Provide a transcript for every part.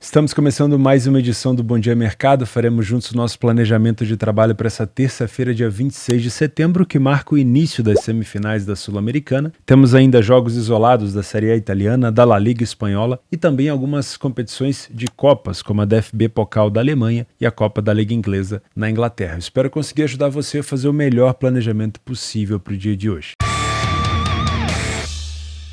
Estamos começando mais uma edição do Bom Dia Mercado. Faremos juntos o nosso planejamento de trabalho para essa terça-feira, dia 26 de setembro, que marca o início das semifinais da Sul-Americana. Temos ainda jogos isolados da Série A italiana, da La Liga espanhola e também algumas competições de Copas, como a DFB Pokal da Alemanha e a Copa da Liga Inglesa na Inglaterra. Espero conseguir ajudar você a fazer o melhor planejamento possível para o dia de hoje.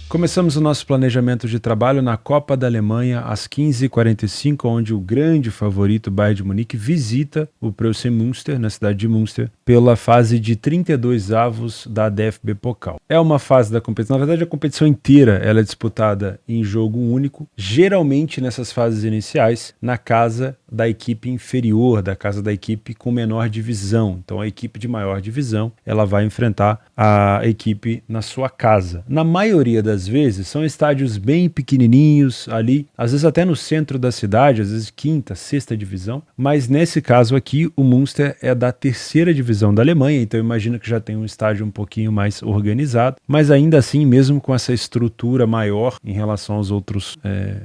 Começamos o nosso planejamento de trabalho na Copa da Alemanha às 15h45, onde o grande favorito Bayern de Munique visita o Preußen Münster, na cidade de Münster, pela fase de 32avos da DFB Pokal. É uma fase da competição, na verdade a competição inteira ela é disputada em jogo único, geralmente nessas fases iniciais, na casa da equipe inferior, da casa da equipe com menor divisão. Então a equipe de maior divisão, ela vai enfrentar a equipe na sua casa. Na maioria das vezes são estádios bem pequenininhos ali, às vezes até no centro da cidade, às vezes quinta, sexta divisão, mas nesse caso aqui o Münster é da terceira divisão da Alemanha, então imagino que já tem um estádio um pouquinho mais organizado, mas ainda assim, mesmo com essa estrutura maior em relação aos outros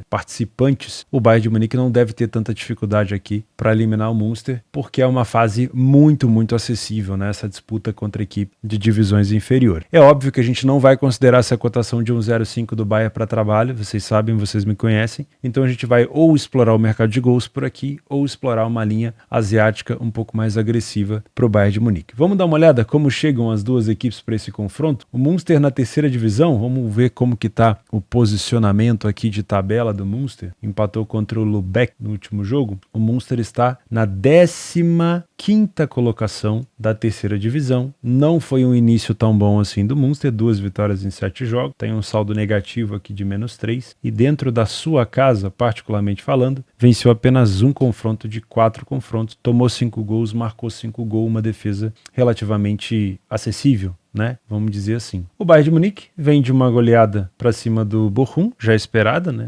participantes, o Bayern de Munique não deve ter tanta dificuldade aqui para eliminar o Münster, porque é uma fase muito acessível, né, essa disputa contra a equipe de divisões inferiores. É óbvio que a gente não vai considerar essa cotação de 1,05 do Bayern para trabalho, vocês sabem, vocês me conhecem, então a gente vai ou explorar o mercado de gols por aqui, ou explorar uma linha asiática um pouco mais agressiva para o Bayern de Munique. Vamos dar uma olhada como chegam as duas equipes para esse confronto? O Münster na terceira divisão, vamos ver como que está o posicionamento aqui de tabela do Münster, empatou contra o Lübeck no último jogo. O Münster está na 15ª colocação da terceira divisão, não foi um início tão bom assim do Münster, 2 vitórias em 7 jogos, tem um saldo negativo aqui de -3, e dentro da sua casa, particularmente falando, venceu apenas um confronto de 4 confrontos, tomou 5 gols, marcou 5 gols, uma defesa relativamente acessível, né? Vamos dizer assim. O Bayern de Munique vem de uma goleada para cima do Bochum, já esperada, né,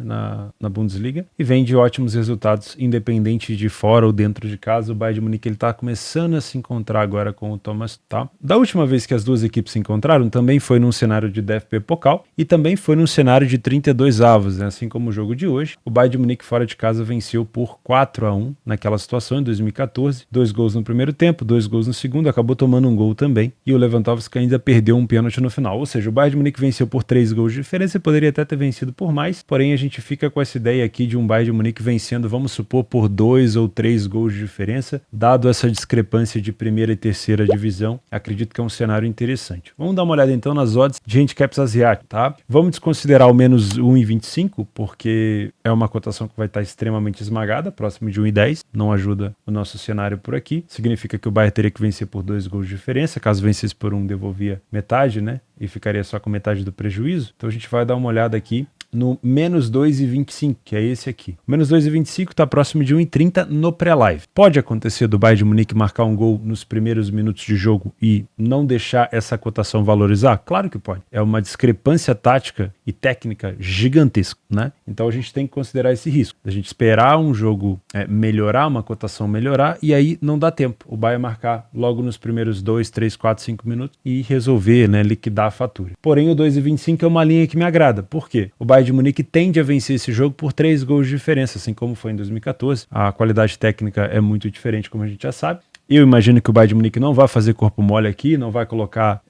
na Bundesliga, e vem de ótimos resultados, independente de fora ou dentro de casa. O Bayern de Munique ele está começando a se encontrar agora com o Thomas, tá? Da última vez que as duas equipes se encontraram, também foi num cenário de DFB Pokal e também foi num cenário de 32avos, né? Assim como o jogo de hoje. O Bayern de Munique fora de casa venceu por 4-1 naquela situação em 2014, 2 gols no primeiro tempo, 2 gols no segundo, acabou tomando um gol também, e o Lewandowski ainda perdeu um pênalti no final, ou seja, o Bayern de Munique venceu por 3 gols de diferença e poderia até ter vencido por mais, porém a gente fica com essa ideia aqui de um Bayern de Munique vencendo, vamos supor, por 2 ou 3 gols de diferença, dado essa discrepância de primeira e terceira divisão, acredito que é um cenário interessante. Vamos dar uma olhada então nas odds de handicaps asiáticos, tá? Vamos desconsiderar o menos 1,25, porque é uma cotação que vai estar extremamente esmagada, próximo de 1,10, não ajuda o nosso cenário por aqui, significa que o Bayern teria que vencer por 2 gols de diferença, caso vencesse por 1, devolvia metade, né? E ficaria só com metade do prejuízo. Então a gente vai dar uma olhada aqui no menos 2,25, que é esse aqui. O menos 2,25 está próximo de 1,30 no pré-live. Pode acontecer do Bayern de Munique marcar um gol nos primeiros minutos de jogo e não deixar essa cotação valorizar? Claro que pode. É uma discrepância tática e técnica gigantesca, né? Então a gente tem que considerar esse risco. A gente esperar um jogo melhorar, uma cotação melhorar, e aí não dá tempo. O Bayern marcar logo nos primeiros 2, 3, 4, 5 minutos e resolver, né, liquidar a fatura. Porém, o 2,25 é uma linha que me agrada. Por quê? O Bayern de Munique tende a vencer esse jogo por 3 gols de diferença, assim como foi em 2014. A qualidade técnica é muito diferente, como a gente já sabe. Eu imagino que o Bayern de Munique não vai fazer corpo mole aqui, não vai colocar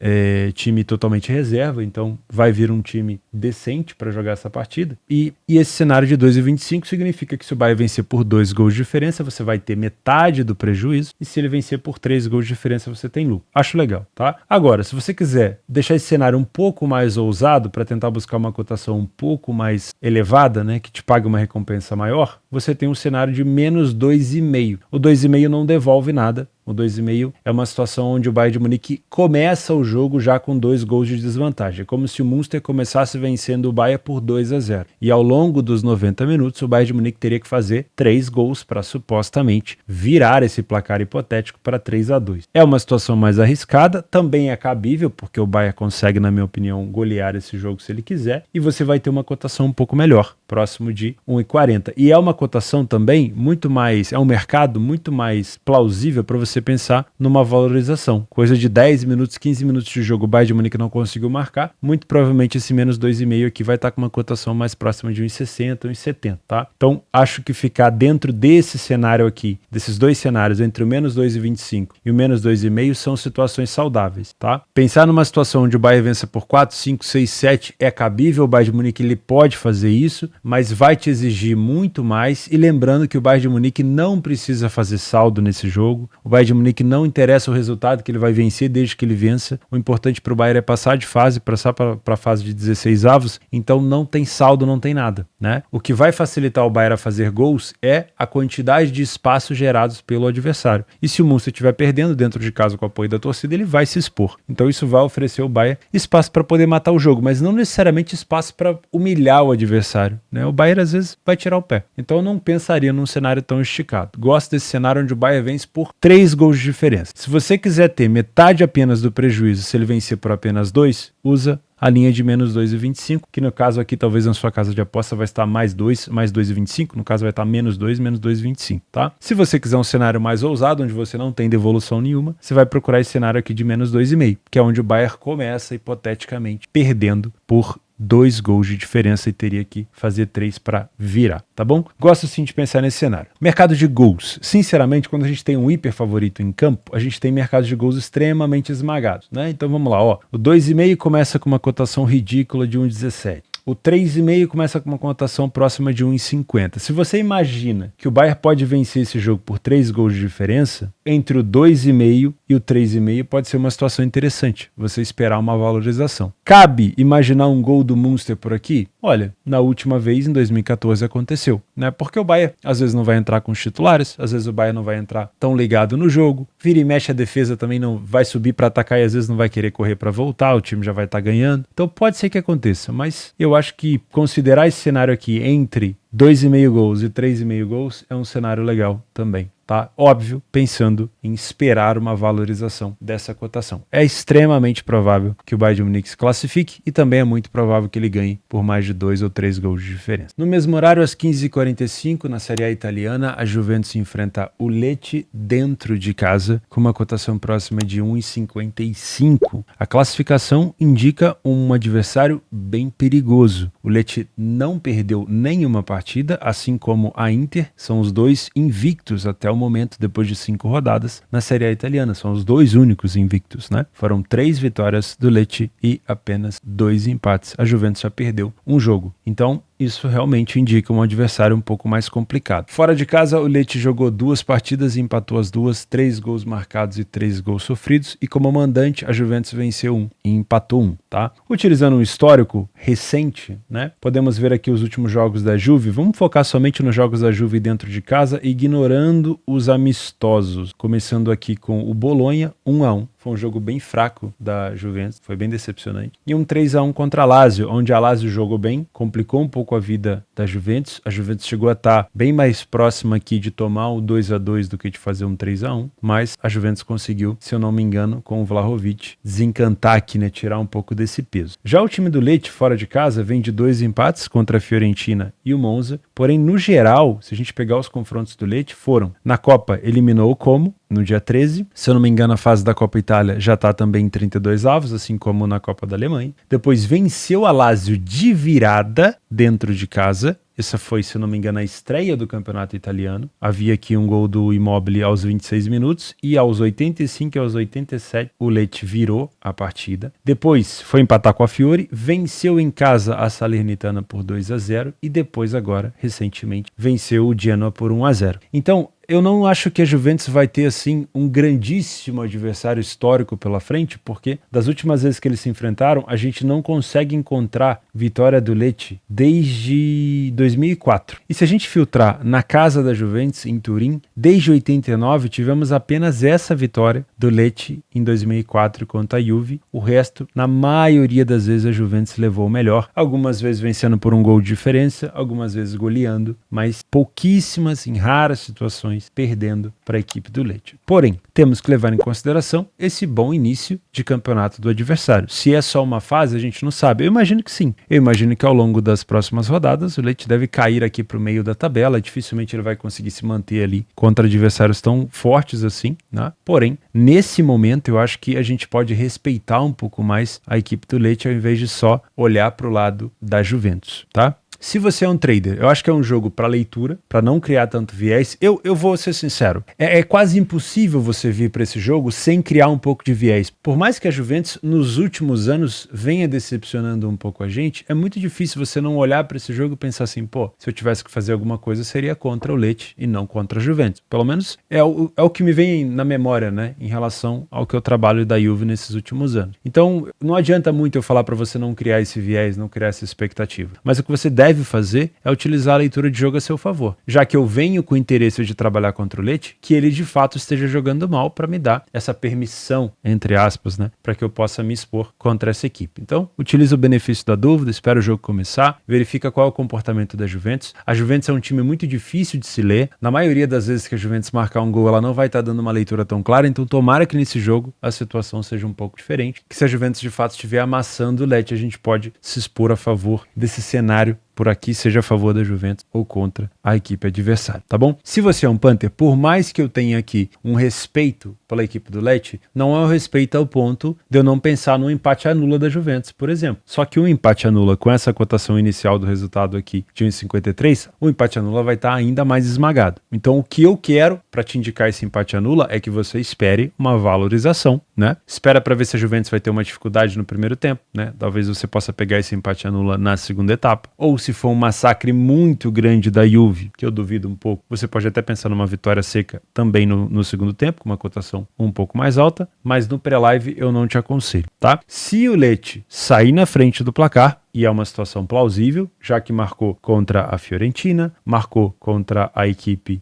time totalmente reserva, então vai vir um time decente para jogar essa partida. E esse cenário de 2,25 significa que se o Bayern vencer por 2 gols de diferença, você vai ter metade do prejuízo, e se ele vencer por 3 gols de diferença, você tem lucro. Acho legal, tá? Agora, se você quiser deixar esse cenário um pouco mais ousado para tentar buscar uma cotação um pouco mais elevada, né, que te pague uma recompensa maior, você tem um cenário de menos 2,5. O 2,5 não devolve nada. O 2,5 é uma situação onde o Bayern de Munique começa o jogo já com 2 gols de desvantagem. É como se o Münster começasse vencendo o Bayern por 2-0. E ao longo dos 90 minutos, o Bayern de Munique teria que fazer 3 gols para supostamente virar esse placar hipotético para 3-2. É uma situação mais arriscada, também é cabível, porque o Bayern consegue, na minha opinião, golear esse jogo se ele quiser, e você vai ter uma cotação um pouco melhor, próximo de 1,40. E é uma cotação também muito mais, é um mercado muito mais plausível para você você pensar numa valorização. Coisa de 10 minutos, 15 minutos de jogo, o Bayern de Munique não conseguiu marcar, muito provavelmente esse menos 2,5 aqui vai estar com uma cotação mais próxima de 1,60, 1,70, tá? Então, acho que ficar dentro desse cenário aqui, desses dois cenários, entre o menos 2,25 e o menos 2,5, são situações saudáveis, tá? Pensar numa situação onde o Bayern vença por 4, 5, 6, 7 é cabível, o Bayern de Munique ele pode fazer isso, mas vai te exigir muito mais, e lembrando que o Bayern de Munique não precisa fazer saldo nesse jogo, o Bayern de Munique não interessa o resultado que ele vai vencer desde que ele vença, o importante para o Bayern é passar de fase, passar para a fase de 16 avos, então não tem saldo, não tem nada, né? O que vai facilitar o Bayern a fazer gols é a quantidade de espaços gerados pelo adversário, e se o Münster estiver perdendo dentro de casa com o apoio da torcida, ele vai se expor, então isso vai oferecer ao Bayern espaço para poder matar o jogo, mas não necessariamente espaço para humilhar o adversário, né? O Bayern às vezes vai tirar o pé, então eu não pensaria num cenário tão esticado. Gosto desse cenário onde o Bayern vence por 3 gols de diferença. Se você quiser ter metade apenas do prejuízo, se ele vencer por apenas 2, usa a linha de menos 2,25, que no caso aqui talvez na sua casa de aposta vai estar mais 2, mais 2,25, no caso vai estar menos 2, menos 2,25, tá? Se você quiser um cenário mais ousado, onde você não tem devolução nenhuma, você vai procurar esse cenário aqui de menos 2,5, que é onde o Bayern começa hipoteticamente perdendo por 2 gols de diferença e teria que fazer 3 para virar, tá bom? Gosto sim de pensar nesse cenário. Mercado de gols. Sinceramente, quando a gente tem um hiper favorito em campo, a gente tem mercados de gols extremamente esmagados, né? Então vamos lá, ó. O 2,5 começa com uma cotação ridícula de 1,17. O 3,5 começa com uma cotação próxima de 1,50. Se você imagina que o Bayern pode vencer esse jogo por 3 gols de diferença, entre o 2,5 e o 3,5 pode ser uma situação interessante, você esperar uma valorização. Cabe imaginar um gol do Münster por aqui? Olha, na última vez, em 2014, aconteceu, né? Porque o Bayern às vezes não vai entrar com os titulares, às vezes o Bayern não vai entrar tão ligado no jogo, vira e mexe a defesa também não vai subir para atacar e às vezes não vai querer correr para voltar, o time já vai estar ganhando. Então pode ser que aconteça, mas eu acho que considerar esse cenário aqui entre 2,5 gols e 3,5 gols é um cenário legal também, tá? Óbvio, pensando em esperar uma valorização dessa cotação. É extremamente provável que o Bayern de Munique se classifique e também é muito provável que ele ganhe por mais de 2 ou 3 gols de diferença. No mesmo horário, às 15h45, na Série A italiana, a Juventus enfrenta o Lecce dentro de casa, com uma cotação próxima de 1,55. A classificação indica um adversário bem perigoso. O Lecce não perdeu nenhuma partida, assim como a Inter, são os dois invictos até o momento, depois de 5 rodadas, na Série A italiana. São os dois únicos invictos, né? Foram 3 vitórias do Lecce e apenas 2 empates. A Juventus já perdeu um jogo. Então, isso realmente indica um adversário um pouco mais complicado. Fora de casa, o Lecce jogou 2 partidas e empatou as 2, 3 gols marcados e 3 gols sofridos, e como mandante, a Juventus venceu 1 e empatou 1, tá? Utilizando um histórico recente, né? Podemos ver aqui os últimos jogos da Juve. Vamos focar somente nos jogos da Juve dentro de casa, ignorando os amistosos. Começando aqui com o Bolonha, 1-1. Foi um jogo bem fraco da Juventus, foi bem decepcionante. E um 3-1 contra a Lazio, onde a Lazio jogou bem, complicou um pouco a vida da Juventus. A Juventus chegou a estar bem mais próxima aqui de tomar o 2-2 do que de fazer um 3-1, mas a Juventus conseguiu, se eu não me engano, com o Vlahovic, desencantar aqui, né, tirar um pouco desse peso. Já o time do Lecce, fora de casa, vem de 2 empates contra a Fiorentina e o Monza, porém, no geral, se a gente pegar os confrontos do Lecce, foram, na Copa, eliminou o Como, no dia 13, se eu não me engano a fase da Copa Itália já está também em 32 avos, assim como na Copa da Alemanha. Depois venceu a Lazio de virada dentro de casa. Essa foi, se eu não me engano, a estreia do campeonato italiano. Havia aqui um gol do Immobile aos 26 minutos e aos 85 e aos 87 o Lecce virou a partida. Depois foi empatar com a Fiore, venceu em casa a Salernitana por 2-0 e depois agora, recentemente, venceu o Genoa por 1-0. Então, eu não acho que a Juventus vai ter, assim, um grandíssimo adversário histórico pela frente, porque das últimas vezes que eles se enfrentaram, a gente não consegue encontrar vitória do Lecce desde 2004. E se a gente filtrar na casa da Juventus, em Turim, desde 89 tivemos apenas essa vitória do Lecce em 2004 contra a Juve. O resto, na maioria das vezes, a Juventus levou o melhor. Algumas vezes vencendo por um gol de diferença, algumas vezes goleando, mas pouquíssimas, em raras situações, posições, perdendo para a equipe do Lecce. Porém, temos que levar em consideração esse bom início de campeonato do adversário. Se é só uma fase, a gente não sabe. Eu imagino que sim. Eu imagino que ao longo das próximas rodadas, o Lecce deve cair aqui para o meio da tabela. Dificilmente ele vai conseguir se manter ali contra adversários tão fortes assim, né? Porém, nesse momento, eu acho que a gente pode respeitar um pouco mais a equipe do Lecce ao invés de só olhar para o lado da Juventus, tá? Se você é um trader, eu acho que é um jogo para leitura, para não criar tanto viés. Eu vou ser sincero, é quase impossível você vir para esse jogo sem criar um pouco de viés. Por mais que a Juventus nos últimos anos venha decepcionando um pouco a gente, é muito difícil você não olhar para esse jogo e pensar assim, pô, se eu tivesse que fazer alguma coisa seria contra o Lecce e não contra a Juventus. Pelo menos é o que me vem na memória, né, em relação ao que eu trabalho da Juve nesses últimos anos. Então, não adianta muito eu falar para você não criar esse viés, não criar essa expectativa. Mas o que você deve fazer é utilizar a leitura de jogo a seu favor. Já que eu venho com o interesse de trabalhar contra o Lecce, que ele de fato esteja jogando mal para me dar essa permissão, entre aspas, né, para que eu possa me expor contra essa equipe. Então, utiliza o benefício da dúvida, espera o jogo começar, verifica qual é o comportamento da Juventus. A Juventus é um time muito difícil de se ler. Na maioria das vezes que a Juventus marcar um gol, ela não vai estar dando uma leitura tão clara, então tomara que nesse jogo a situação seja um pouco diferente, que se a Juventus de fato estiver amassando o Lecce, a gente pode se expor a favor desse cenário por aqui, seja a favor da Juventus ou contra a equipe adversária, tá bom? Se você é um Panther, por mais que eu tenha aqui um respeito pela equipe do Lecce, não é um respeito ao ponto de eu não pensar no empate anula da Juventus, por exemplo. Só que um empate anula com essa cotação inicial do resultado aqui de 1,53, o empate anula vai estar ainda mais esmagado. Então o que eu quero para te indicar esse empate anula é que você espere uma valorização, né? Espera para ver se a Juventus vai ter uma dificuldade no primeiro tempo, né? Talvez você possa pegar esse empate anula na segunda etapa, ou se for um massacre muito grande da Juve, que eu duvido um pouco, você pode até pensar numa vitória seca também no segundo tempo, com uma cotação um pouco mais alta, mas no pré-live eu não te aconselho, tá? Se o Lecce sair na frente do placar, e é uma situação plausível, já que marcou contra a Fiorentina, marcou contra a equipe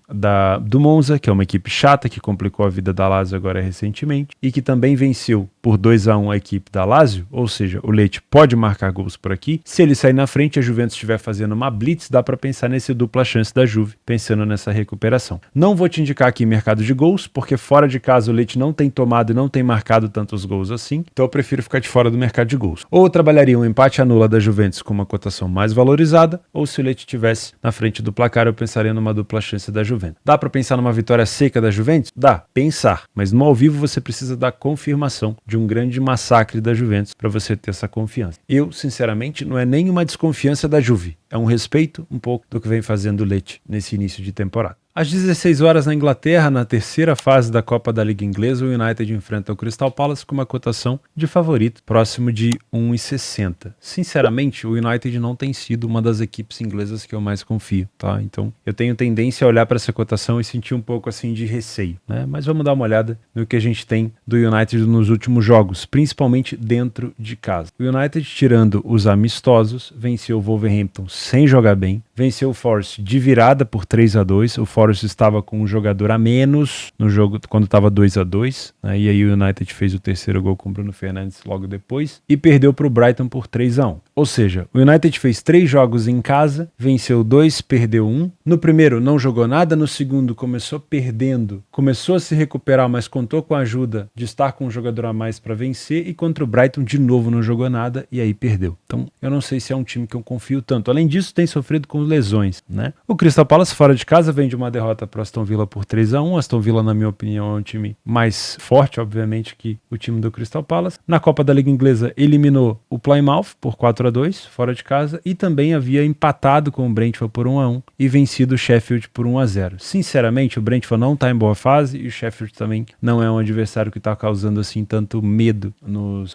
do Monza, que é uma equipe chata, que complicou a vida da Lazio agora recentemente, e que também venceu por 2-1 a equipe da Lazio, ou seja, o Lecce pode marcar gols por aqui. Se ele sair na frente e a Juventus estiver fazendo uma blitz, dá para pensar nesse dupla chance da Juve, pensando nessa recuperação. Não vou te indicar aqui mercado de gols, porque fora de casa o Lecce não tem tomado e não tem marcado tantos gols assim, então eu prefiro ficar de fora do mercado de gols. Ou eu trabalharia um empate anula da Juventus com uma cotação mais valorizada, ou se o Lecce estivesse na frente do placar, eu pensaria numa dupla chance da Juventus. Dá para pensar numa vitória seca da Juventus? Dá, pensar, mas no ao vivo você precisa da confirmação de um grande massacre da Juventus para você ter essa confiança. Eu, sinceramente, não é nem uma desconfiança da Juve, é um respeito um pouco do que vem fazendo o Lecce nesse início de temporada. Às 16 horas na Inglaterra, na terceira fase da Copa da Liga Inglesa, o United enfrenta o Crystal Palace com uma cotação de favorito próximo de 1,60. Sinceramente, o United não tem sido uma das equipes inglesas que eu mais confio, tá? Então, eu tenho tendência a olhar para essa cotação e sentir um pouco assim de receio, né? Mas vamos dar uma olhada no que a gente tem do United nos últimos jogos, principalmente dentro de casa. O United, tirando os amistosos, venceu o Wolverhampton sem jogar bem, venceu o Forest de virada por 3-2, o Forest estava com um jogador a menos no jogo quando estava 2-2, né? E aí o United fez o terceiro gol com o Bruno Fernandes logo depois e perdeu para o Brighton por 3-1. Ou seja, o United fez 3 jogos em casa, venceu 2, perdeu 1. No primeiro não jogou nada, no segundo começou perdendo, começou a se recuperar, mas contou com a ajuda de estar com um jogador a mais para vencer, e contra o Brighton de novo não jogou nada e aí perdeu. Então eu não sei se é um time que eu confio tanto. Além disso, tem sofrido com lesões, né? O Crystal Palace fora de casa vem de uma derrota para o Aston Villa por 3-1. Aston Villa, na minha opinião, é um time mais forte, obviamente, que o time do Crystal Palace. Na Copa da Liga Inglesa, eliminou o Plymouth por 4-2, fora de casa, e também havia empatado com o Brentford por 1-1 e vencido o Sheffield por 1-0. Sinceramente, o Brentford não está em boa fase e o Sheffield também não é um adversário que está causando assim tanto medo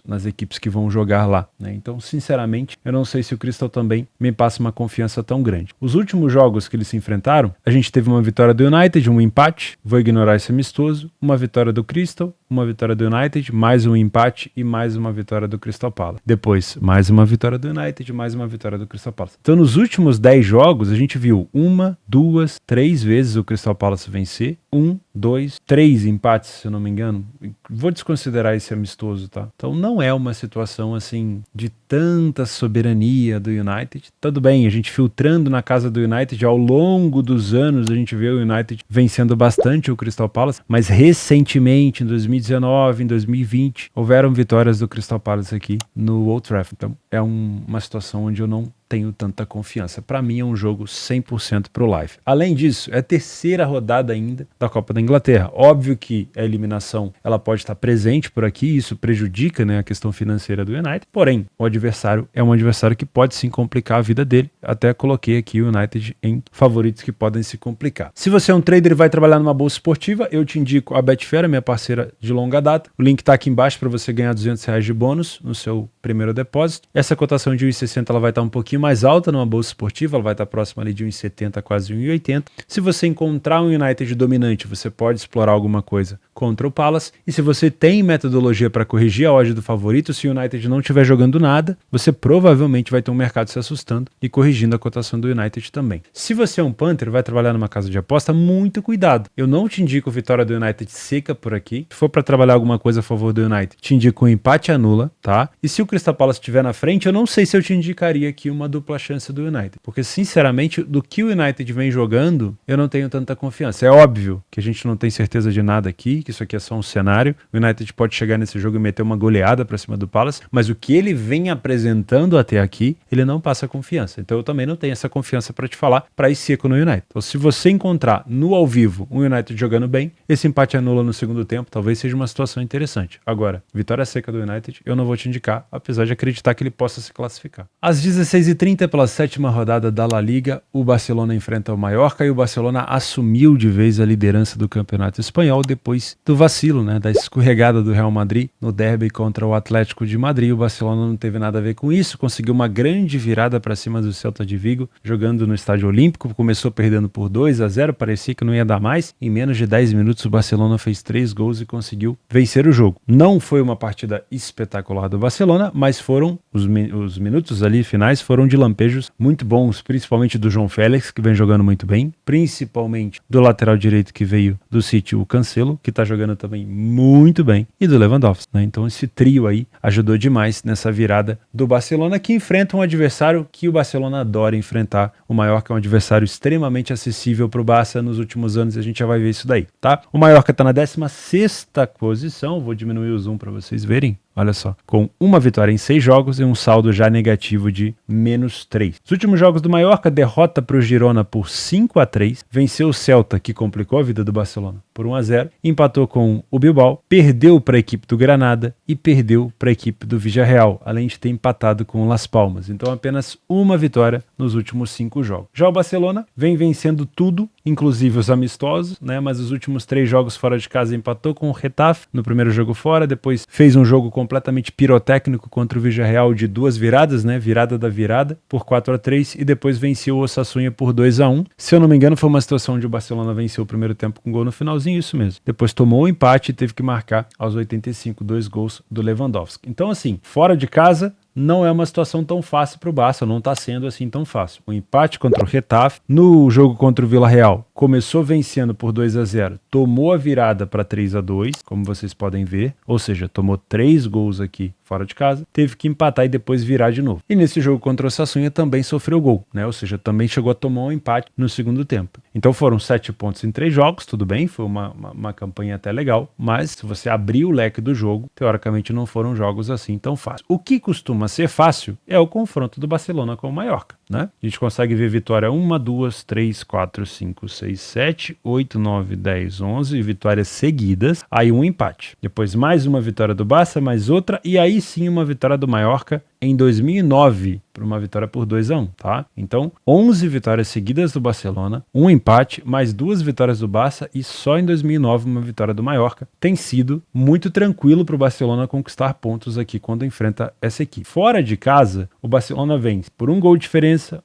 nas equipes que vão jogar lá, né? Então, sinceramente, eu não sei se o Crystal também me passa uma confiança tão grande. Os últimos jogos que eles se enfrentaram, a gente teve uma vitória do United, um empate, vou ignorar esse amistoso, uma vitória do Crystal, uma vitória do United, mais um empate e mais uma vitória do Crystal Palace. Depois, mais uma vitória do United, mais uma vitória do Crystal Palace. Então, nos últimos 10 jogos, a gente viu 1, 2, 3 vezes o Crystal Palace vencer, 1, 2, 3 empates, se eu não me engano. Vou desconsiderar esse amistoso, tá? Então não é uma situação assim de tanta soberania do United. Tudo bem, a gente filtrando na casa do United ao longo dos anos, a gente vê o United vencendo bastante o Crystal Palace, mas recentemente, em 2019, em 2020, houveram vitórias do Crystal Palace aqui no Old Trafford. Então é uma situação onde eu não tenho tanta confiança. Para mim é um jogo 100% pro live. Além disso, é a terceira rodada ainda da Copa da Inglaterra. Óbvio que a eliminação ela pode estar presente por aqui, isso prejudica, né, a questão financeira do United, porém o adversário é um adversário que pode sim complicar a vida dele. Até coloquei aqui o United em favoritos que podem se complicar. Se você é um trader e vai trabalhar numa bolsa esportiva, eu te indico a Betfair, minha parceira de longa data. O link está aqui embaixo para você ganhar R$200 de bônus no seu primeiro depósito. Essa cotação de 1,60 ela vai estar um pouquinho mais alta numa bolsa esportiva, ela vai estar próxima ali de 1,70, quase 1,80. Se você encontrar um United dominante, você pode explorar alguma coisa contra o Palace. E se você tem metodologia para corrigir a odd do favorito, se o United não estiver jogando nada, você provavelmente vai ter um mercado se assustando e corrigindo a cotação do United também. Se você é um punter, vai trabalhar numa casa de aposta, muito cuidado. Eu não te indico vitória do United seca por aqui. Se for para trabalhar alguma coisa a favor do United, te indico um empate anula, tá? E se o Crystal Palace estiver na frente, eu não sei se eu te indicaria aqui uma dupla chance do United, porque sinceramente do que o United vem jogando eu não tenho tanta confiança. É óbvio que a gente não tem certeza de nada aqui, que isso aqui é só um cenário. O United pode chegar nesse jogo e meter uma goleada pra cima do Palace, mas o que ele vem apresentando até aqui, ele não passa confiança. Então eu também não tenho essa confiança pra te falar pra ir seco no United. Então se você encontrar no ao vivo um United jogando bem, esse empate anula no segundo tempo, talvez seja uma situação interessante. Agora, vitória seca do United, eu não vou te indicar, apesar de acreditar que ele possa se classificar. Às 16h30, pela sétima rodada da La Liga, o Barcelona enfrenta o Mallorca e o Barcelona assumiu de vez a liderança do campeonato espanhol depois do vacilo, né, da escorregada do Real Madrid no derby contra o Atlético de Madrid. O Barcelona não teve nada a ver com isso, conseguiu uma grande virada para cima do Celta de Vigo, jogando no Estádio Olímpico, começou perdendo por 2-0, parecia que não ia dar mais. Em menos de 10 minutos o Barcelona fez 3 gols e conseguiu vencer o jogo. Não foi uma partida espetacular do Barcelona, mas foram os minutos ali finais foram de lampejos muito bons, principalmente do João Félix, que vem jogando muito bem, principalmente do lateral direito que veio do City, o Cancelo, que tá jogando também muito bem, e do Lewandowski, né? Então esse trio aí ajudou demais nessa virada do Barcelona, que enfrenta um adversário que o Barcelona adora enfrentar. O Mallorca é um adversário extremamente acessível pro Barça nos últimos anos, e a gente já vai ver isso daí, tá? O Mallorca tá na 16ª posição, vou diminuir o zoom para vocês verem. Olha só, com uma vitória em 6 jogos e um saldo já negativo de -3. Os últimos jogos do Mallorca, derrota para o Girona por 5-3, venceu o Celta, que complicou a vida do Barcelona, por 1-0, empatou com o Bilbao, perdeu para a equipe do Granada e perdeu para a equipe do Villarreal, além de ter empatado com o Las Palmas. Então apenas uma vitória nos últimos 5 jogos. Já o Barcelona vem vencendo tudo, inclusive os amistosos, né? Mas os últimos 3 jogos fora de casa empatou com o Getafe no primeiro jogo fora, depois fez um jogo completamente pirotécnico contra o Villarreal de 2 viradas, né? Virada da virada por 4-3 e depois venceu o Osasuna por 2-1. Se eu não me engano, foi uma situação onde o Barcelona venceu o primeiro tempo com gol no finalzinho, isso mesmo. Depois tomou o empate e teve que marcar aos 85 2 gols do Lewandowski. Então assim, fora de casa, não é uma situação tão fácil para o Barça, não está sendo assim tão fácil. O empate contra o Getafe, no jogo contra o Villarreal, começou vencendo por 2-0, tomou a virada para 3-2, como vocês podem ver, ou seja, tomou 3 gols aqui fora de casa, teve que empatar e depois virar de novo. E nesse jogo contra o Osasuna também sofreu gol, né? Ou seja, também chegou a tomar um empate no segundo tempo. Então foram 7 pontos em 3 jogos, tudo bem, foi uma campanha até legal, mas se você abrir o leque do jogo, teoricamente não foram jogos assim tão fáceis. O que costuma ser fácil é o confronto do Barcelona com o Mallorca, né? A gente consegue ver vitória 1, 2, 3, 4, 5, 6, 7, 8, 9, 10, 11 vitórias seguidas, aí um empate. Depois mais uma vitória do Barça, mais outra, e aí sim uma vitória do Mallorca em 2009 para uma vitória por 2-1, tá? Então, 11 vitórias seguidas do Barcelona, um empate, mais 2 vitórias do Barça e só em 2009 uma vitória do Mallorca. Tem sido muito tranquilo para o Barcelona conquistar pontos aqui quando enfrenta essa equipe. Fora de casa, o Barcelona vence por um gol de diferença,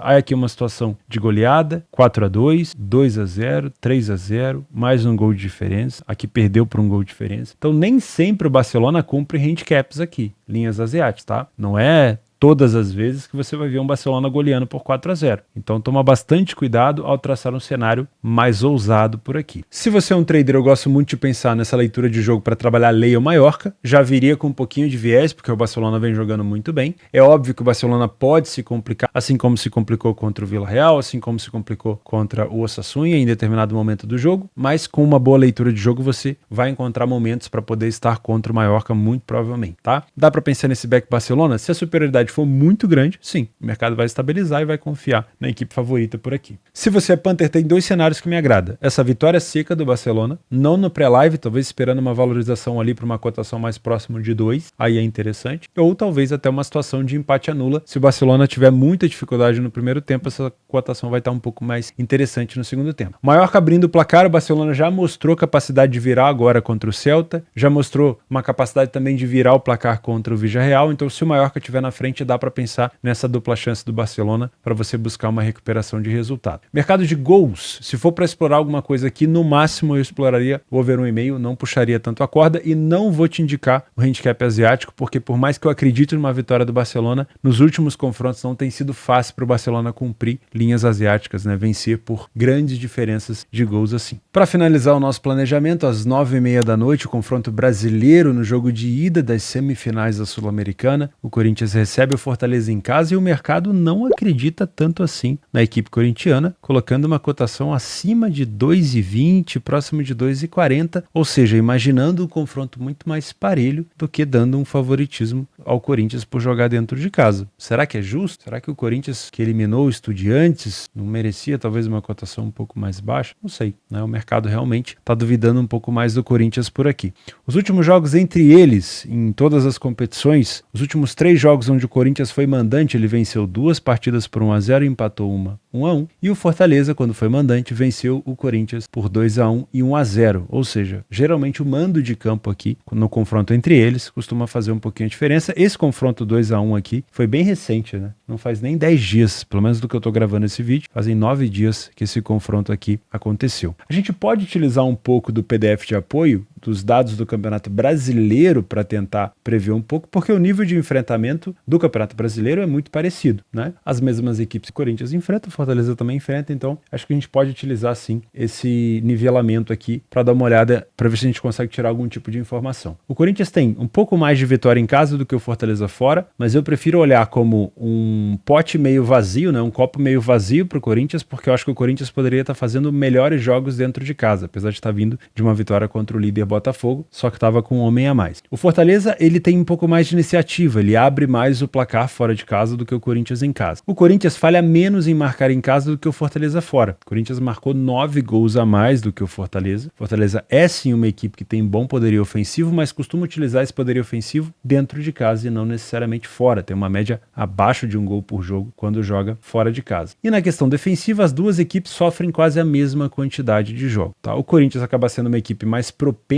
aí aqui uma situação de goleada, 4-2, 2-0, 3-0, mais um gol de diferença, aqui perdeu por um gol de diferença. Então nem sempre o Barcelona cumpre handicaps aqui, linhas asiáticas, tá? Não é todas as vezes que você vai ver um Barcelona goleando por 4-0. Então toma bastante cuidado ao traçar um cenário mais ousado por aqui. Se você é um trader, eu gosto muito de pensar nessa leitura de jogo para trabalhar Lei ou Mallorca. Já viria com um pouquinho de viés, porque o Barcelona vem jogando muito bem. É óbvio que o Barcelona pode se complicar, assim como se complicou contra o Villarreal, assim como se complicou contra o Osasuna em determinado momento do jogo, mas com uma boa leitura de jogo você vai encontrar momentos para poder estar contra o Mallorca muito provavelmente, tá? Dá para pensar nesse back Barcelona? Se a superioridade for muito grande, sim, o mercado vai estabilizar e vai confiar na equipe favorita por aqui. Se você é Panther, tem 2 cenários que me agradam. Essa vitória seca do Barcelona, não no pré-live, talvez esperando uma valorização ali para uma cotação mais próxima de 2, aí é interessante, ou talvez até uma situação de empate anula. Se o Barcelona tiver muita dificuldade no primeiro tempo, essa cotação vai estar um pouco mais interessante no segundo tempo. Mallorca abrindo o placar, o Barcelona já mostrou capacidade de virar agora contra o Celta, já mostrou uma capacidade também de virar o placar contra o Villarreal, então se o Mallorca estiver na frente, dá para pensar nessa dupla chance do Barcelona para você buscar uma recuperação de resultado. Mercado de gols, se for para explorar alguma coisa aqui, no máximo eu exploraria o over 1,5, não puxaria tanto a corda e não vou te indicar o handicap asiático, porque por mais que eu acredite numa vitória do Barcelona, nos últimos confrontos não tem sido fácil para o Barcelona cumprir linhas asiáticas, né? Vencer por grandes diferenças de gols assim. Para finalizar o nosso planejamento, às 9h30 da noite, o confronto brasileiro no jogo de ida das semifinais da Sul-Americana, o Corinthians recebe o Fortaleza em casa e o mercado não acredita tanto assim na equipe corintiana, colocando uma cotação acima de 2,20, próximo de 2,40, ou seja, imaginando um confronto muito mais parelho do que dando um favoritismo ao Corinthians por jogar dentro de casa. Será que é justo? Será que o Corinthians, que eliminou o Estudiantes, não merecia talvez uma cotação um pouco mais baixa? Não sei, né? O mercado realmente está duvidando um pouco mais do Corinthians por aqui. Os últimos jogos entre eles, em todas as competições, os últimos 3 jogos onde o Corinthians foi mandante, ele venceu 2 partidas por 1-0 e empatou uma 1-1. E o Fortaleza, quando foi mandante, venceu o Corinthians por 2-1 e 1-0. Ou seja, geralmente o mando de campo aqui, no confronto entre eles, costuma fazer um pouquinho de diferença. Esse confronto 2-1 aqui foi bem recente, né? Não faz nem 10 dias, pelo menos do que eu tô gravando esse vídeo, fazem 9 dias que esse confronto aqui aconteceu. A gente pode utilizar um pouco do PDF de apoio dos dados do Campeonato Brasileiro para tentar prever um pouco, porque o nível de enfrentamento do Campeonato Brasileiro é muito parecido, né? As mesmas equipes que o Corinthians enfrenta, o Fortaleza também enfrenta, então acho que a gente pode utilizar sim esse nivelamento aqui para dar uma olhada, para ver se a gente consegue tirar algum tipo de informação. O Corinthians tem um pouco mais de vitória em casa do que o Fortaleza fora, mas eu prefiro olhar como um pote meio vazio, né? Um copo meio vazio para o Corinthians, porque eu acho que o Corinthians poderia estar fazendo melhores jogos dentro de casa, apesar de estar vindo de uma vitória contra o líder Botafogo, só que estava com um homem a mais. O Fortaleza, ele tem um pouco mais de iniciativa, ele abre mais o placar fora de casa do que o Corinthians em casa. O Corinthians falha menos em marcar em casa do que o Fortaleza fora. O Corinthians marcou 9 gols a mais do que o Fortaleza. O Fortaleza é sim uma equipe que tem bom poderio ofensivo, mas costuma utilizar esse poderio ofensivo dentro de casa e não necessariamente fora. Tem uma média abaixo de um gol por jogo quando joga fora de casa. E na questão defensiva, as duas equipes sofrem quase a mesma quantidade de jogos, tá? O Corinthians acaba sendo uma equipe mais propensa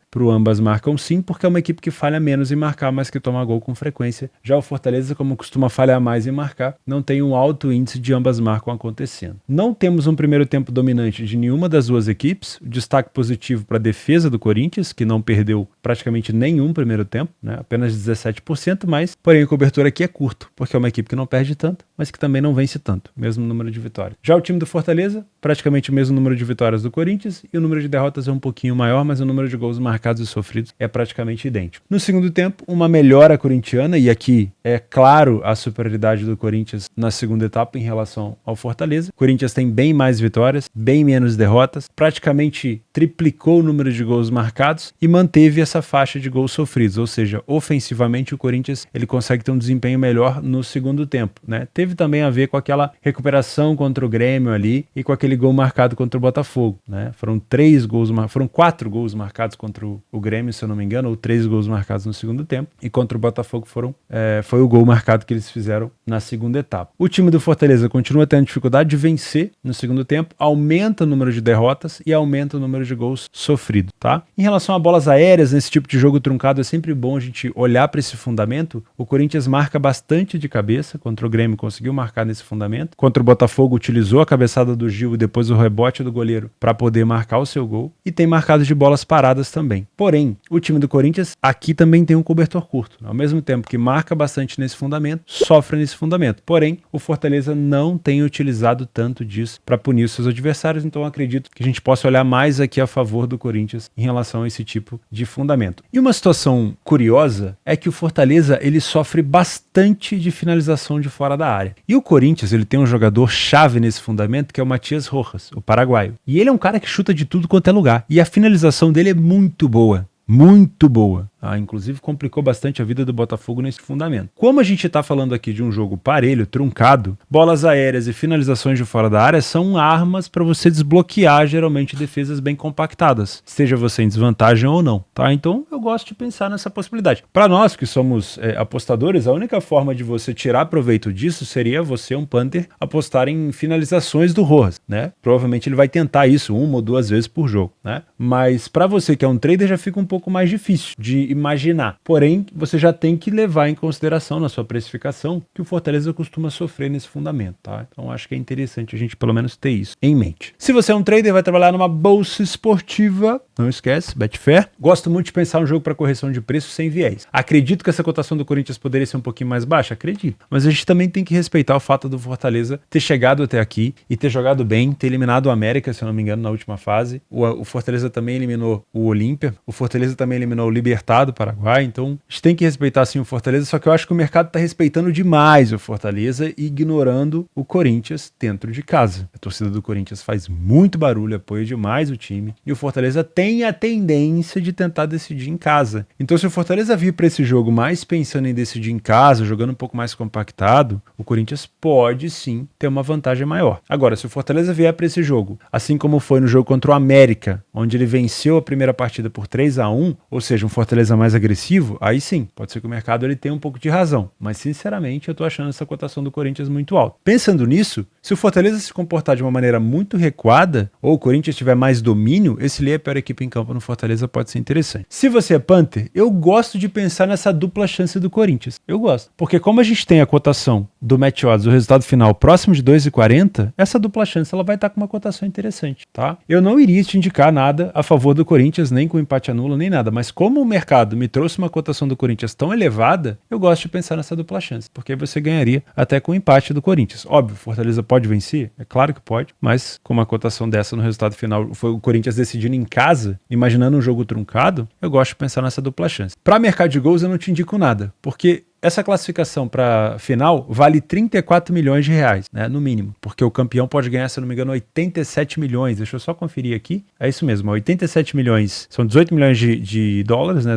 para o ambas marcam sim, porque é uma equipe que falha menos em marcar, mas que toma gol com frequência. Já o Fortaleza, como costuma falhar mais em marcar, não tem um alto índice de ambas marcam acontecendo. Não temos um primeiro tempo dominante de nenhuma das duas equipes. O destaque positivo para a defesa do Corinthians, que não perdeu praticamente nenhum primeiro tempo, né? Apenas 17%, mas porém a cobertura aqui é curto, porque é uma equipe que não perde tanto, mas que também não vence tanto, mesmo número de vitórias. Já o time do Fortaleza, praticamente o mesmo número de vitórias do Corinthians, e o número de derrotas é um pouquinho maior, mas o número de gols marcados e sofridos é praticamente idêntico. No segundo tempo, uma melhora corintiana, e aqui é claro a superioridade do Corinthians na segunda etapa em relação ao Fortaleza. O Corinthians tem bem mais vitórias, bem menos derrotas, praticamente triplicou o número de gols marcados e manteve essa faixa de gols sofridos, ou seja, ofensivamente o Corinthians ele consegue ter um desempenho melhor no segundo tempo, né? Teve também a ver com aquela recuperação contra o Grêmio ali e com aquele aquele gol marcado contra o Botafogo, né? Foram 4 gols marcados contra o Grêmio, se eu não me engano, ou 3 gols marcados no segundo tempo, e contra o Botafogo foi o gol marcado que eles fizeram na segunda etapa. O time do Fortaleza continua tendo dificuldade de vencer no segundo tempo, aumenta o número de derrotas e aumenta o número de gols sofridos, tá? Em relação a bolas aéreas, nesse tipo de jogo truncado, é sempre bom a gente olhar para esse fundamento. O Corinthians marca bastante de cabeça, contra o Grêmio conseguiu marcar nesse fundamento, contra o Botafogo utilizou a cabeçada do Gil e depois o rebote do goleiro para poder marcar o seu gol, e tem marcado de bolas paradas também. Porém, o time do Corinthians aqui também tem um cobertor curto. Ao mesmo tempo que marca bastante nesse fundamento, sofre nesse fundamento. Porém, o Fortaleza não tem utilizado tanto disso para punir os seus adversários, então acredito que a gente possa olhar mais aqui a favor do Corinthians em relação a esse tipo de fundamento. E uma situação curiosa é que o Fortaleza ele sofre bastante de finalização de fora da área. E o Corinthians ele tem um jogador chave nesse fundamento que é o Matias Rojas, o paraguaio. E ele é um cara que chuta de tudo quanto é lugar. E a finalização dele é muito boa. Muito boa. Inclusive complicou bastante a vida do Botafogo nesse fundamento. Como a gente está falando aqui de um jogo parelho, truncado, bolas aéreas e finalizações de fora da área são armas para você desbloquear geralmente defesas bem compactadas, seja você em desvantagem ou não, tá? Então eu gosto de pensar nessa possibilidade. Para nós que somos apostadores, a única forma de você tirar proveito disso seria você, um punter, apostar em finalizações do Rojas, né? Provavelmente ele vai tentar isso 1 ou 2 vezes por jogo, né? Mas para você que é um trader já fica um pouco mais difícil de imaginar. Porém, você já tem que levar em consideração na sua precificação que o Fortaleza costuma sofrer nesse fundamento, tá? Então acho que é interessante a gente pelo menos ter isso em mente. Se você é um trader, vai trabalhar numa bolsa esportiva, não esquece, Betfair. Gosto muito de pensar um jogo para correção de preço sem viés. Acredito que essa cotação do Corinthians poderia ser um pouquinho mais baixa? Acredito. Mas a gente também tem que respeitar o fato do Fortaleza ter chegado até aqui e ter jogado bem, ter eliminado o América, se eu não me engano, na última fase. O Fortaleza também eliminou o Olímpia. O Fortaleza também eliminou o Libertad do Paraguai. Então a gente tem que respeitar sim o Fortaleza, só que eu acho que o mercado está respeitando demais o Fortaleza e ignorando o Corinthians dentro de casa. A torcida do Corinthians faz muito barulho, apoia demais o time, e o Fortaleza tem a tendência de tentar decidir em casa. Então se o Fortaleza vir para esse jogo mais pensando em decidir em casa, jogando um pouco mais compactado, o Corinthians pode sim ter uma vantagem maior. Agora, se o Fortaleza vier para esse jogo, assim como foi no jogo contra o América, onde ele venceu a primeira partida por 3-1, ou seja, um Fortaleza mais agressivo, aí sim, pode ser que o mercado ele tenha um pouco de razão, mas sinceramente eu tô achando essa cotação do Corinthians muito alta. Pensando nisso, se o Fortaleza se comportar de uma maneira muito recuada, ou o Corinthians tiver mais domínio, esse ler a pior equipe em campo no Fortaleza pode ser interessante. Se você é punter, eu gosto de pensar nessa dupla chance do Corinthians. Eu gosto, porque como a gente tem a cotação do match odds, o resultado final próximo de 2,40, essa dupla chance ela vai estar com uma cotação interessante, tá? Eu não iria te indicar nada a favor do Corinthians, nem com empate anula, nem nada, mas como o mercado me trouxe uma cotação do Corinthians tão elevada, eu gosto de pensar nessa dupla chance, porque você ganharia até com o empate do Corinthians. Óbvio, Fortaleza pode vencer? É claro que pode, mas com uma cotação dessa no resultado final, foi o Corinthians decidindo em casa, imaginando um jogo truncado, eu gosto de pensar nessa dupla chance. Para mercado de gols eu não te indico nada, porque essa classificação para final vale 34 milhões de reais, né, no mínimo, porque o campeão pode ganhar, se não me engano, 87 milhões, deixa eu só conferir aqui, é isso mesmo, 87 milhões, são 18 milhões de dólares, né,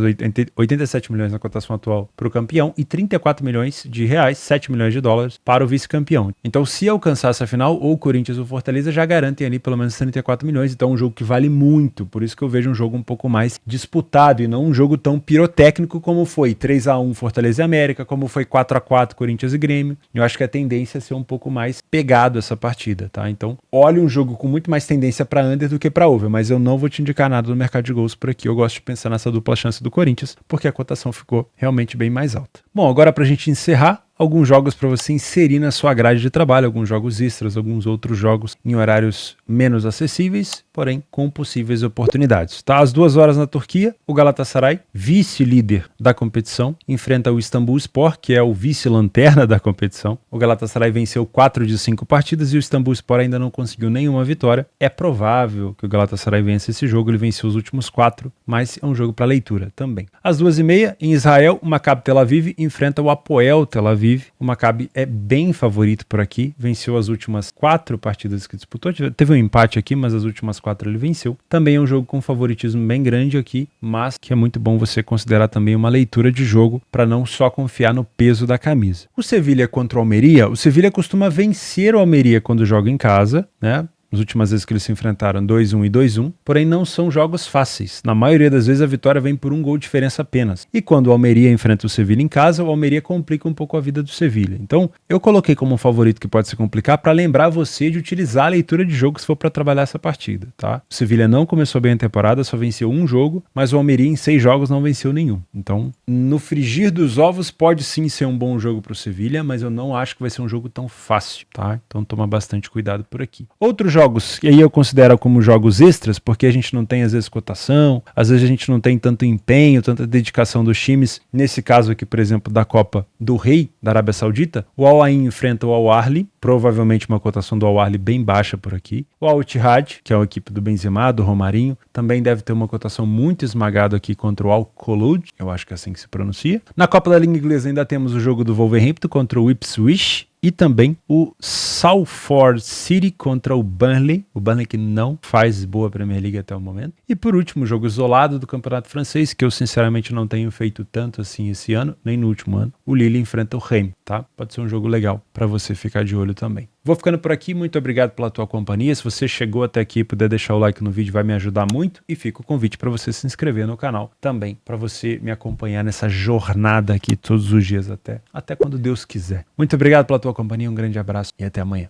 87 milhões na cotação atual para o campeão e 34 milhões de reais, 7 milhões de dólares para o vice-campeão. Então, se alcançar essa final, ou o Corinthians ou o Fortaleza já garantem ali pelo menos 34 milhões, então é um jogo que vale muito, por isso que eu vejo um jogo um pouco mais disputado e não um jogo tão pirotécnico como foi 3-1 Fortaleza e América, como foi 4-4 Corinthians e Grêmio. Eu acho que a tendência é ser um pouco mais pegado essa partida, tá? Então, olhe um jogo com muito mais tendência para under do que para over, mas eu não vou te indicar nada no mercado de gols por aqui. Eu gosto de pensar nessa dupla chance do Corinthians, porque a cotação ficou realmente bem mais alta. Bom, agora pra gente encerrar, alguns jogos para você inserir na sua grade de trabalho, alguns jogos extras, alguns outros jogos em horários menos acessíveis, porém com possíveis oportunidades. Tá às 2 horas na Turquia, o Galatasaray, vice-líder da competição, enfrenta o Istanbulspor, que é o vice-lanterna da competição. O Galatasaray venceu 4 de 5 partidas e o Istanbulspor ainda não conseguiu nenhuma vitória. É provável que o Galatasaray vença esse jogo, ele venceu os últimos 4, mas é um jogo para leitura também. Às 2h30, em Israel, o Maccabi Tel Aviv enfrenta o Hapoel Tel Aviv. O Maccabi é bem favorito por aqui, venceu as últimas 4 partidas que disputou, teve um empate aqui, mas as últimas 4 ele venceu. Também é um jogo com favoritismo bem grande aqui, mas que é muito bom você considerar também uma leitura de jogo para não só confiar no peso da camisa. O Sevilha contra o Almeria, o Sevilha costuma vencer o Almeria quando joga em casa, né? nas últimas vezes que eles se enfrentaram, 2-1 e 2-1, porém não são jogos fáceis. Na maioria das vezes a vitória vem por um gol de diferença apenas. E quando o Almeria enfrenta o Sevilha em casa, o Almeria complica um pouco a vida do Sevilha. Então, eu coloquei como um favorito que pode se complicar para lembrar você de utilizar a leitura de jogo se for para trabalhar essa partida, tá? O Sevilha não começou bem a temporada, só venceu um jogo, mas o Almeria em 6 jogos não venceu nenhum. Então, no frigir dos ovos pode sim ser um bom jogo para o Sevilha, mas eu não acho que vai ser um jogo tão fácil, tá? Então toma bastante cuidado por aqui. Outros jogos, e aí eu considero como jogos extras, porque a gente não tem às vezes cotação, às vezes a gente não tem tanto empenho, tanta dedicação dos times. Nesse caso aqui, por exemplo, da Copa do Rei da Arábia Saudita, o Al Ain enfrenta o Al Ahly, provavelmente uma cotação do Al Ahly bem baixa por aqui. O Al Ittihad, que é a equipe do Benzema, do Romarinho, também deve ter uma cotação muito esmagada aqui contra o Al Kholoud, eu acho que é assim que se pronuncia. Na Copa da Liga Inglesa ainda temos o jogo do Wolverhampton contra o Ipswich, e também o Salford City contra o Burnley que não faz boa Premier League até o momento. E por último, o jogo isolado do Campeonato Francês, que eu sinceramente não tenho feito tanto assim esse ano, nem no último ano. O Lille enfrenta o Reims, tá? Pode ser um jogo legal para você ficar de olho também. Vou ficando por aqui, muito obrigado pela tua companhia. Se você chegou até aqui e puder deixar o like no vídeo, vai me ajudar muito. E fica o convite para você se inscrever no canal também, para você me acompanhar nessa jornada aqui todos os dias até quando Deus quiser. Muito obrigado pela tua companhia, um grande abraço e até amanhã.